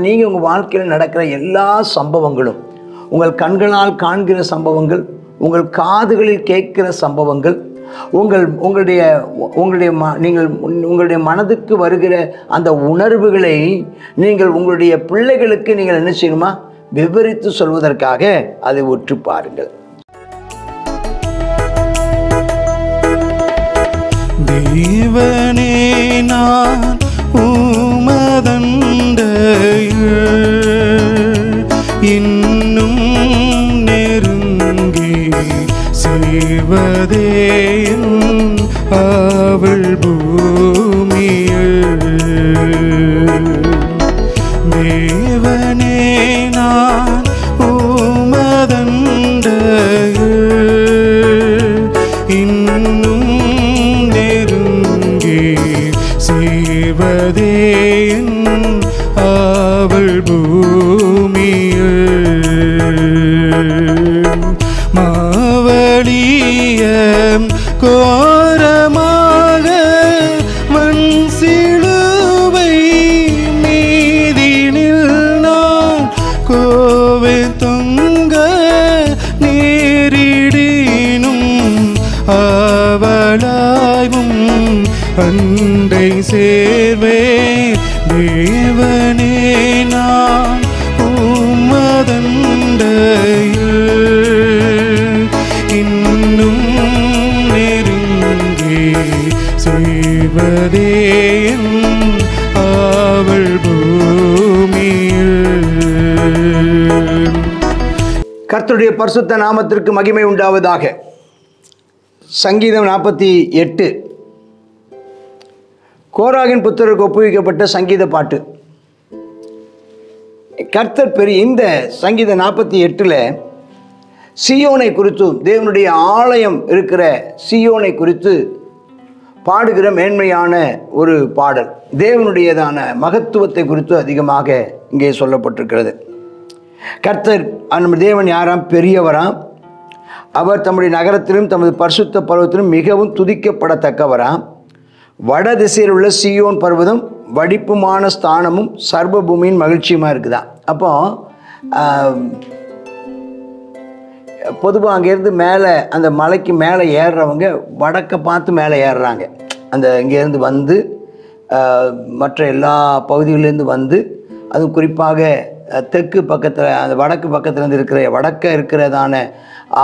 நீங்கள் உங்கள் வாழ்க்கையில் நடக்கிற எல்லா சம்பவங்களும், உங்கள் கண்களால் காண்கிற சம்பவங்கள், உங்கள் காதுகளில் கேட்கிற சம்பவங்கள், உங்களுடைய மனதுக்கு வருகிற அந்த உணர்வுகளை நீங்கள் உங்களுடைய பிள்ளைகளுக்கு நீங்கள் என்ன செய்யணுமா, விவரித்து சொல்வதற்காக அதை உற்று பாருங்கள். தேவனே நான் உமதண்டையில் இன்னும் நெருங்கி செய்வதே அவள் பூமியில். தேவனே நான் உமதண்டையில் இன்னும் நெருங்கி செய்வதே அவள் பூமியில். மாவலிய கோரமாக மண் சிலுவை மீதினில் நான் கோவை தொங்க நேரிடினும் அவளாயும் அண்டை சேர்வே. தேவனே நான் உமதண்டையில் இன்னும் நெருங்கி செய்வதே அவள் பூமியில். கர்த்தருடைய பரிசுத்த நாமத்திற்கு மகிமை உண்டாவதாக. சங்கீதம் 48 கோராகின் புத்தருக்கு ஒப்புவிக்கப்பட்ட சங்கீத பாட்டு. கர்த்தர் பெரிய இந்த சங்கீதம் 48 சீயோனை குறித்து, தேவனுடைய ஆலயம் இருக்கிற சீயோனை குறித்து பாடுகிற மேன்மையான ஒரு பாடல், தேவனுடையதான மகத்துவத்தை குறித்து அதிகமாக இங்கே சொல்லப்பட்டிருக்கிறது. கர்த்தர் நம்ம தேவன் யாராம்? பெரியவராம். அவர் தம்முடைய நகரத்திலும் தமது பரிசுத்த பர்வத்திலும் மிகவும் துதிக்கப்படத்தக்கவராம். வட திசையில் உள்ள சீயோன் பர்வதம் வடிப்புமான ஸ்தானமும் சர்வ பூமியின் மகிழ்ச்சியுமாக இருக்குதா. அப்போ பொதுவாக அங்கேருந்து மேலே அந்த மலைக்கு மேலே ஏறுறவங்க வடக்கை பார்த்து மேலே ஏறுறாங்க. அந்த இங்கேருந்து வந்து மற்ற எல்லா பகுதிகளிலேருந்து வந்து, அதுவும் குறிப்பாக தெற்கு பக்கத்தில் அந்த வடக்கு பக்கத்துலேருந்து இருக்கிறதான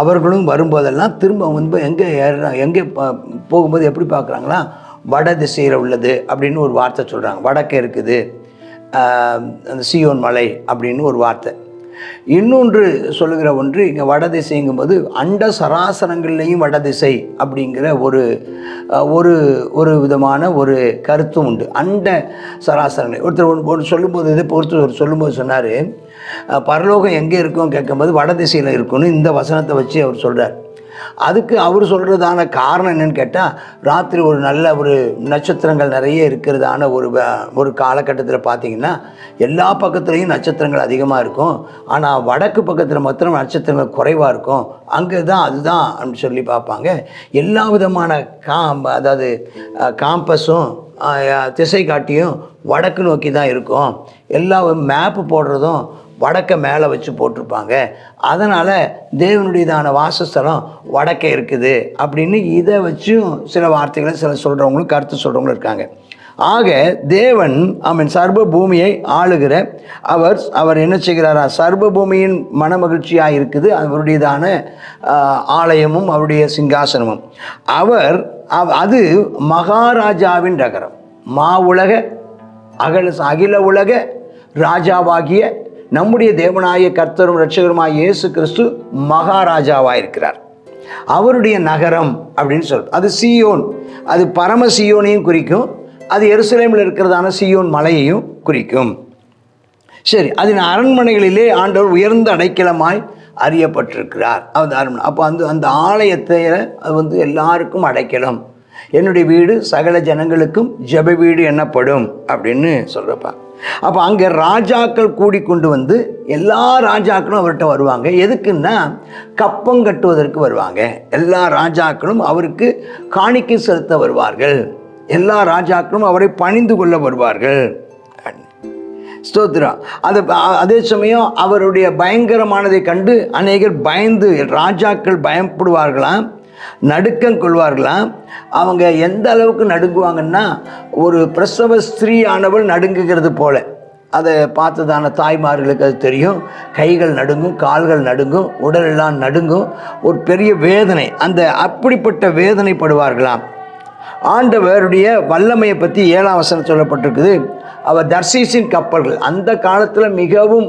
அவர்களும் வரும்போதெல்லாம் திரும்ப வந்து எங்கே ஏறுறாங்க, எங்கே போகும்போது எப்படி பார்க்குறாங்களா, வட திசையில் உள்ளது அப்படின்னு ஒரு வார்த்தை சொல்கிறாங்க. வடக்கே இருக்குது அந்த சீயோன் மலை அப்படின்னு ஒரு வார்த்தை. இன்னொன்று சொல்லுகிற ஒன்று, இங்கே வடதிசைங்கும்போது அண்ட சராசரங்கள்லேயும் வடதிசை அப்படிங்கிற ஒரு விதமான ஒரு கருத்தும் உண்டு. அண்ட சராசரங்கள் ஒருத்தர் சொல்லும்போது, இதை பொறுத்து சொல்லும்போது சொன்னார், பரலோகம் எங்கே இருக்கும் கேட்கும்போது வடதிசையில் இருக்குன்னு இந்த வசனத்தை வச்சு அவர் சொல்கிறார். அதுக்கு அவர் சொல்கிறதான காரணம் என்னன்னு கேட்டால், ராத்திரி ஒரு நல்ல ஒரு நட்சத்திரங்கள் நிறைய இருக்கிறதான ஒரு காலகட்டத்தில் பார்த்திங்கன்னா எல்லா பக்கத்துலேயும் நட்சத்திரங்கள் அதிகமாக இருக்கும். ஆனால் வடக்கு பக்கத்தில் மாத்திரம் நட்சத்திரங்கள் குறைவாக இருக்கும். அங்கே தான் அதுதான் அப்படின்னு சொல்லி பார்ப்பாங்க. எல்லா விதமான அதாவது காம்பஸும் திசை காட்டியும் வடக்கு நோக்கி தான் இருக்கும். எல்லா மேப்பு போடுறதும் வடக்க மேலே வச்சு போட்டிருப்பாங்க. அதனால் தேவனுடையதான வாசஸ்தலம் வடக்கே இருக்குது அப்படின்னு இதை வச்சும் சில வார்த்தைகளை சொல்கிறவங்களும் கருத்து சொல்கிறவங்களும் இருக்காங்க. ஆக தேவன் சர்வ பூமியை ஆளுகிற அவர் என்ன செய்கிறாரா, சர்வ பூமியின் மனமகிழ்ச்சியாக இருக்குது அவருடையதான ஆலயமும் அவருடைய சிங்காசனமும். அது மகாராஜாவின் நகரம், மாவுலக அகில உலக ராஜாவாகிய நம்முடைய தேவனாய கர்த்தரும் இரட்சகருமாய் இயேசு கிறிஸ்து மகாராஜாவாக இருக்கிறார். அவருடைய நகரம் அப்படின்னு சொல்றது. அது சீயோன், அது பரம சீயோனையும் குறிக்கும், அது எருசலேமில் இருக்கிறதான சீயோன் மலையையும் குறிக்கும். சரி, அதன் அரண்மனைகளிலே ஆண்டவர் உயர்ந்த அடைக்கலமாய் அறியப்பட்டிருக்கிறார். அப்போ அந்த ஆலயத்தை அது எல்லாருக்கும் அடைக்கலம், என்னுடைய வீடு சகல ஜனங்களுக்கும் ஜெப வீடு என்னப்படும் அப்படின்னு சொல்கிறப்ப, அப்போ அங்கே ராஜாக்கள் கூடி கொண்டு வந்து எல்லா ராஜாக்களும் அவர்கிட்ட வருவாங்க. எதுக்குன்னா கப்பம் கட்டுவதற்கு வருவாங்க. எல்லா ராஜாக்களும் அவருக்கு காணிக்கை செலுத்த வருவார்கள். எல்லா ராஜாக்களும் அவரை பணிந்து கொள்ள வருவார்கள். ஸ்தோத்திரம். அதே சமயம் அவருடைய பயங்கரமானதை கண்டு அநேகர் பயந்து, ராஜாக்கள் பயப்படுவார்களாம், நடுக்கம் கொள்வார்களாம். அவங்க எந்த அளவுக்கு நடுங்குவாங்கன்னா, ஒரு பிரசவ ஸ்திரீ ஆனவள் நடுங்குகிறது போல. அதை பார்த்ததான தாய்மார்களுக்கு அது தெரியும். கைகள் நடுங்கும், கால்கள் நடுங்கும், உடலெல்லாம் நடுங்கும், ஒரு பெரிய வேதனை, அப்படிப்பட்ட வேதனைப்படுவார்களாம். ஆண்டவருடைய வல்லமையை பற்றி 7ஆம் வசனம் சொல்லப்பட்டிருக்குது. அவர் தர்சீசின் கப்பல்கள் அந்த காலத்தில் மிகவும்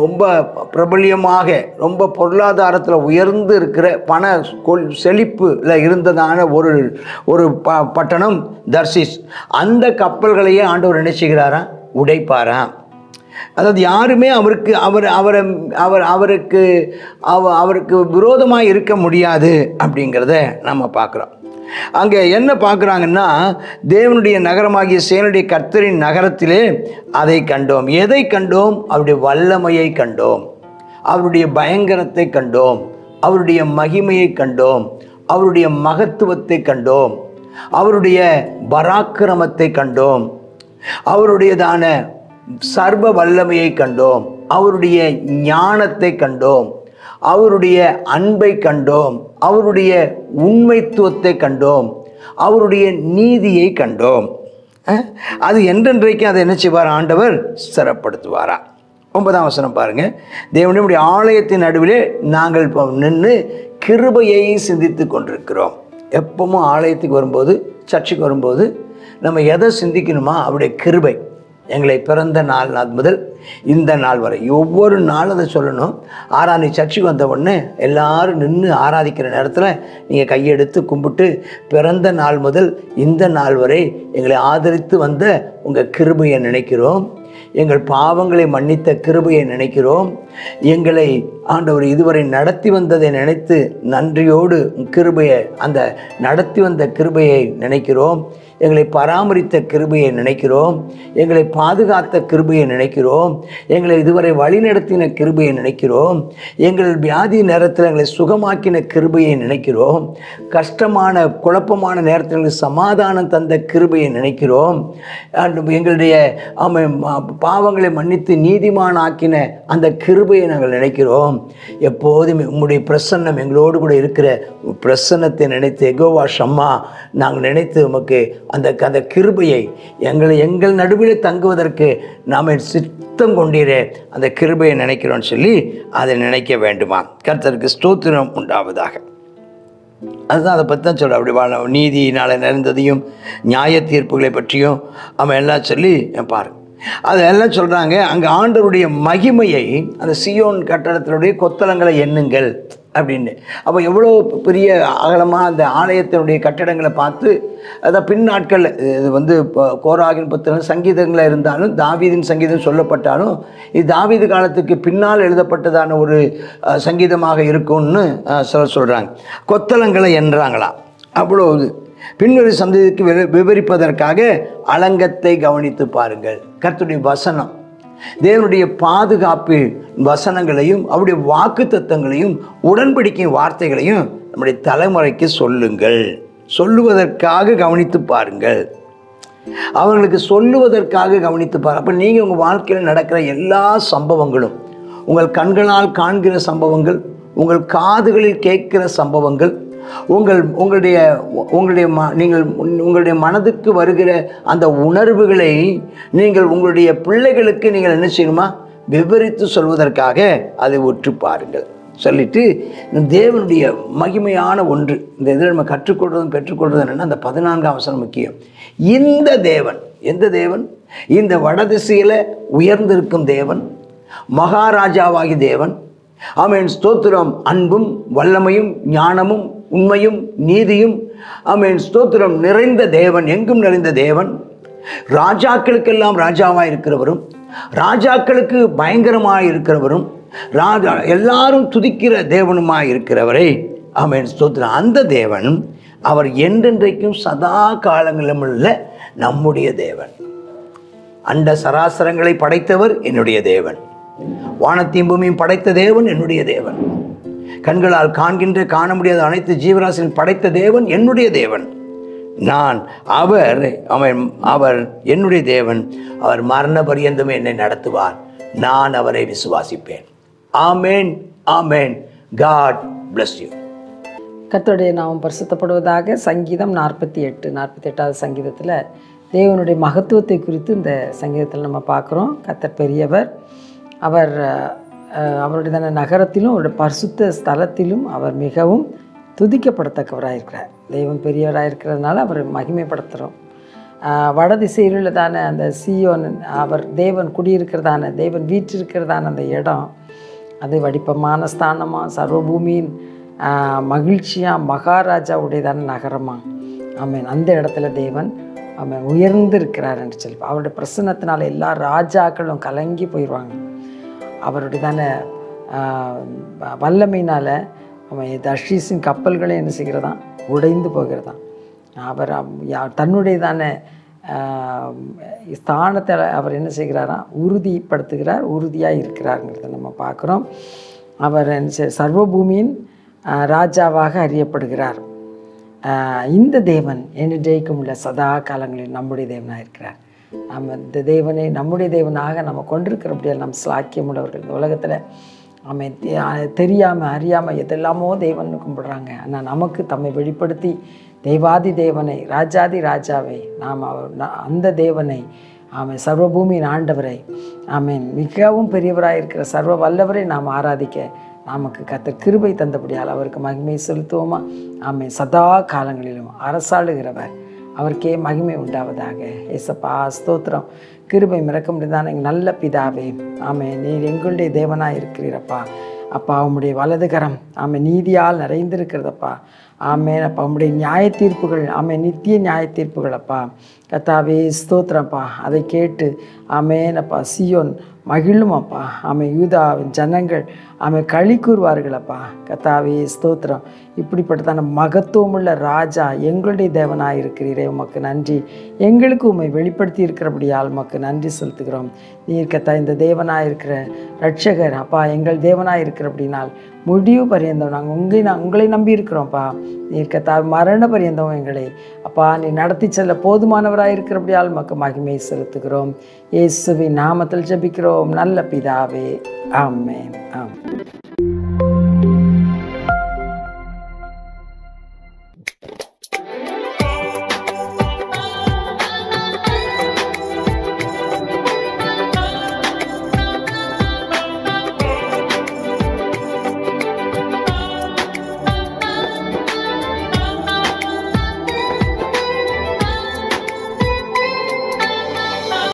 ரொம்ப பிரபல்யமாக, ரொம்ப பொருளாதாரத்தில் உயர்ந்து இருக்கிற பண செழிப்பில் இருந்ததான ஒரு பட்டணம் தர்சீஸ். அந்த கப்பல்களையே ஆண்டவர் நினைச்சுகிறாரா, உடைப்பாராம். அதாவது யாருமே அவருக்கு விரோதமாக இருக்க முடியாது அப்படிங்கிறத நம்ம பார்க்குறோம். அங்கே என்ன பார்க்குறாங்கன்னா, தேவனுடைய நகரமாகிய சேனையுடைய கர்த்தரின் நகரத்திலே அதை கண்டோம். எதை கண்டோம்? அவருடைய வல்லமையை கண்டோம், அவருடைய பயங்கரத்தை கண்டோம், அவருடைய மகிமையை கண்டோம், அவருடைய மகத்துவத்தை கண்டோம், அவருடைய பராக்கிரமத்தை கண்டோம், அவருடையதான சர்வ வல்லமையை கண்டோம், அவருடைய ஞானத்தை கண்டோம், அவருடைய அன்பை கண்டோம், அவருடைய உண்மைத்துவத்தை கண்டோம், அவருடைய நீதியை கண்டோம். அது என்றென்றைக்கும் அதை என்ன செய்வார்? ஆண்டவர் ஸ்திரப்படுத்துவாரா. 9ஆம் வசனம் பாருங்க. தேவனுடைய ஆலயத்தின் நடுவிலே நாங்கள் நின்று கிருபையை சிந்தித்து கொண்டிருக்கிறோம். எப்பவும் ஆலயத்துக்கு வரும்போது, சர்ச்சுக்கு வரும்போது நம்ம எதை சிந்திக்கணுமா? அவருடைய கிருபை. எங்களை பிறந்த நாள் முதல் இந்த நாள் வரை ஒவ்வொரு நாளும் அதை சொல்லணும். ஆராதனை சர்ச்சுக்கு வந்த உடனே எல்லாரும் நின்று ஆராதிக்கிற நேரத்தில் நீங்கள் கையெடுத்து கும்பிட்டு, பிறந்த நாள் முதல் இந்த நாள் வரை எங்களை ஆதரித்து வந்த உங்கள் கிருபையை நினைக்கிறோம், எங்கள் பாவங்களை மன்னித்த கிருபையை நினைக்கிறோம், எங்களை ஆண்டவர் இதுவரை நடத்தி வந்ததை நினைத்து நன்றியோடு கிருபையை, அந்த நடத்தி வந்த கிருபையை நினைக்கிறோம், எங்களை பராமரித்த கிருபையை நினைக்கிறோம், எங்களை பாதுகாத்த கிருபையை நினைக்கிறோம், எங்களை இதுவரை வழிநடத்தின கிருபையை நினைக்கிறோம், எங்கள் வியாதி நேரத்தில் எங்களை சுகமாக்கின கிருபையை நினைக்கிறோம், கஷ்டமான குழப்பமான நேரத்தில் எங்களுக்கு சமாதானம் தந்த கிருபையை நினைக்கிறோம், எங்களுடைய பாவங்களை மன்னித்து நீதிமான் ஆக்கின அந்த கிருபையை நாங்கள் நினைக்கிறோம். எப்போதும் உம்முடைய பிரசன்னம் எங்களோடு கூட இருக்கிற பிரசன்னத்தை நினைத்து, யெகோவா ஷம்மா நாங்கள் நினைத்து உமக்கு அந்த கிருபையை எங்கள் நடுவில் தங்குவதற்கு நாம் சித்தம் கொண்டீரே, அந்த கிருபையை நினைக்கிறோன்னு சொல்லி அதை நினைக்க வேண்டுமா? கர்த்தருக்கு ஸ்தோத்திரம் உண்டாவதாக. அதுதான் அதை பற்றி தான் சொல்கிறேன். அப்படி நீதியினால் நிறைந்ததையும் நியாய தீர்ப்புகளை பற்றியும் அவன் எல்லாம் சொல்லி பாருங்க. அதெல்லாம் சொல்கிறாங்க. அங்கே ஆண்டவருடைய மகிமையை, அந்த சியோன் கட்டடத்தினுடைய கொத்தளங்களை எண்ணுங்கள் அப்படின்னு. அப்போ எவ்வளோ பெரிய அகலமாக அந்த ஆலயத்தினுடைய கட்டடங்களை பார்த்து, அதான் பின் நாட்கள் இது கோராகின் புத்தகம் சங்கீதங்களாக இருந்தாலும், தாவீதின் சங்கீதம் சொல்லப்பட்டாலும், இது தாவீது காலத்துக்கு பின்னால் எழுதப்பட்டதான ஒரு சங்கீதமாக இருக்கும்னு சொல்கிறாங்க. கொத்தளங்களை எண்ணுறாங்களாம். அவ்வளோ பின்வரு சந்ததிக்கு விவரிப்பதற்காக அலங்கத்தை கவனித்து பாருங்கள். கர்த்தருடைய வசனம், தேவனுடைய பாதுகாப்பு வசனங்களையும் அவருடைய வாக்கு தத்தங்களையும் உடன்படிக்கை வார்த்தைகளையும் நம்முடைய தலைமுறைக்கு சொல்லுங்கள். சொல்லுவதற்காக கவனித்து பாருங்கள். அவர்களுக்கு சொல்லுவதற்காக கவனித்து பாருங்கள். அப்போ நீங்கள் உங்கள் வாழ்க்கையில் நடக்கிற எல்லா சம்பவங்களும், உங்கள் கண்களால் காண்கிற சம்பவங்கள், உங்கள் காதுகளில் கேட்கிற சம்பவங்கள், உங்களுடைய மனதுக்கு வருகிற அந்த உணர்வுகளை நீங்கள் உங்களுடைய பிள்ளைகளுக்கு நீங்கள் என்ன செய்யணுமா? விவரித்து சொல்வதற்காக அதை ஒற்று பாருங்கள். சொல்லிட்டு தேவனுடைய மகிமையான ஒன்று இந்த இதில் நம்ம கற்றுக்கொள்வதும் பெற்றுக்கொள்வது என்னென்னா, அந்த 14ஆம் வசனம் முக்கியம். இந்த தேவன், எந்த தேவன்? இந்த வடதிசையில் உயர்ந்திருக்கும் தேவன், மகாராஜாவாகி தேவன். ஆமென், ஸ்தோத்திரம். அன்பும் வல்லமையும் ஞானமும் உண்மையும் நீதியும், ஆமென், ஸ்தோத்திரம் நிறைந்த தேவன், எங்கும் நிறைந்த தேவன், ராஜாக்களுக்கெல்லாம் ராஜாவாக இருக்கிறவரும், ராஜாக்களுக்கு பயங்கரமாக இருக்கிறவரும், எல்லாரும் துதிக்கிற தேவனுமாய் இருக்கிறவரை, ஆமென், ஸ்தோத்திரம். அந்த தேவன் அவர் என்றென்றைக்கும் சதா காலங்களிலும் உள்ள நம்முடைய தேவன். அண்ட சராசரங்களை படைத்தவர் என்னுடைய தேவன். வானத்தையும் பூமியும் படைத்த தேவன் என்னுடைய தேவன். கண்களால் காண்கின்ற காண முடியாத அனைத்து ஜீவராசியும் படைத்த தேவன் என்னுடைய தேவன். அவர் என்னுடைய தேவன், அவர் மரண பரியந்தம் என்னை நடத்துவார், நான் அவரை விசுவாசிப்பேன். Amen, amen. God bless you. கர்த்தருடைய நாமம் பரிசுத்தப்படுவதாக. சங்கீதம் 48வது சங்கீதத்தில் தேவனுடைய மகத்துவத்தை குறித்து இந்த சங்கீதத்தில் நம்ம பார்க்குறோம். கர்த்தர் பெரியவர், அவருடைய நகரத்திலும் அவருடைய பரிசுத்த ஸ்தலத்திலும் அவர் மிகவும் துதிக்கப்படத்தக்கவராக இருக்கிறார். தெய்வம் பெரியவராக இருக்கிறதுனால அவர் மகிமைப்படுத்துகிறோம். வடதிசையில் உள்ளதான அந்த சீயோன், அவர் தேவன் குடியிருக்கிறதான, தேவன் வீற்றிருக்கிறதான அந்த இடம், அது வடிப்பமான ஸ்தானமாக, சர்வபூமியின் மகிழ்ச்சியாக, மகாராஜா உடையதான நகரமாக. ஆமேன். அந்த இடத்துல தேவன் உயர்ந்து இருக்கிறார் என்று சொல்லி அவருடைய பிரசன்னத்தினால எல்லா ராஜாக்களும் கலங்கி போயிடுவாங்க. அவருடையதான வல்லமையினால் தர்ஷீஸின் கப்பல்களை என்ன செய்கிறதான், உடைந்து போகிறதான். அவர் தன்னுடையதான ஸ்தானத்தை அவர் என்ன செய்கிறாராம், உறுதிப்படுத்துகிறார், உறுதியாக இருக்கிறாருங்கிறத நம்ம பார்க்குறோம். அவர் சர்வபூமியின் ராஜாவாக அறியப்படுகிறார். இந்த தேவன் என்ன ஜெயிக்க முடியல, சதா காலங்களில் நம்முடைய தேவனாக இருக்கிறார். நம்ம இந்த தேவனை நம்முடைய தேவனாக நம்ம கொண்டிருக்கிறபடியால் நம்ம ஸ்லாக்கியம் உள்ளவர்கள். இந்த உலகத்தில் தெரியாமல் அறியாமல் எதெல்லாமோ தேவன் கும்பிடுறாங்க. ஆனால் நமக்கு தம்மை வெளிப்படுத்தி தெய்வாதி தேவனை, ராஜாதி ராஜாவை, நாம் அந்த தேவனை, சர்வபூமியின் ஆண்டவரை, மிகவும் பெரியவராக இருக்கிற சர்வ வல்லவரை நாம் ஆராதிக்க நமக்கு கர்த்தர் கிருபை தந்தபடியால் அவருக்கு மகிமை செலுத்துவோமா. சதா காலங்களிலும் அரசாளுகிறவர், அவருக்கே மகிமை உண்டாவதாக. ஏசப்பா ஸ்தோத்திரம். கிருபை மிரக்க முடியாதான எங்கள் நல்ல பிதாவே, நீர் எங்களுடைய தேவனாக இருக்கிறீரப்பா. அப்பா உம்முடைய வலதுகரம் நீதியால் நிறைந்திருக்கிறதப்பா. அப்பா உம்முடைய நியாய தீர்ப்புகள் நித்திய நியாய தீர்ப்புகள் அப்பா. கர்த்தாவே ஸ்தோத்திரப்பா. அதை கேட்டு அப்பா சியோன் மகிழும் அப்பா. யூதாவின் ஜனங்கள் களி கூறுவார்களப்பா. கர்த்தாவே ஸ்தோத்திரம். இப்படிப்பட்டதான மகத்துவமுள்ள ராஜா எங்களுடைய தேவனாக இருக்கிறீரே, உமக்கு நன்றி. எங்களுக்கு உம்மை வெளிப்படுத்தி இருக்கிறபடியால் உமக்கு நன்றி செலுத்துகிறோம். நீர் கர்த்தா இந்த தேவனாக இருக்கிற ரட்சகர் அப்பா, எங்கள் தேவனாக இருக்கிறபடினால் முடிவு பரியந்தம் நாங்கள் உங்களை நம்பி இருக்கிறோம்ப்பா. நீர் கர்த்தா மரண பரியந்தம் எங்களை அப்பா நீ நடத்தி செல்ல போதுமானவராக இருக்கிறபடியால் உமக்கு மகிமை செலுத்துகிறோம். இயேசுவின் நாமத்தில் ஜெபிக்கிறோம் நல்ல பிதாவே. ஆமென். ஆமென்.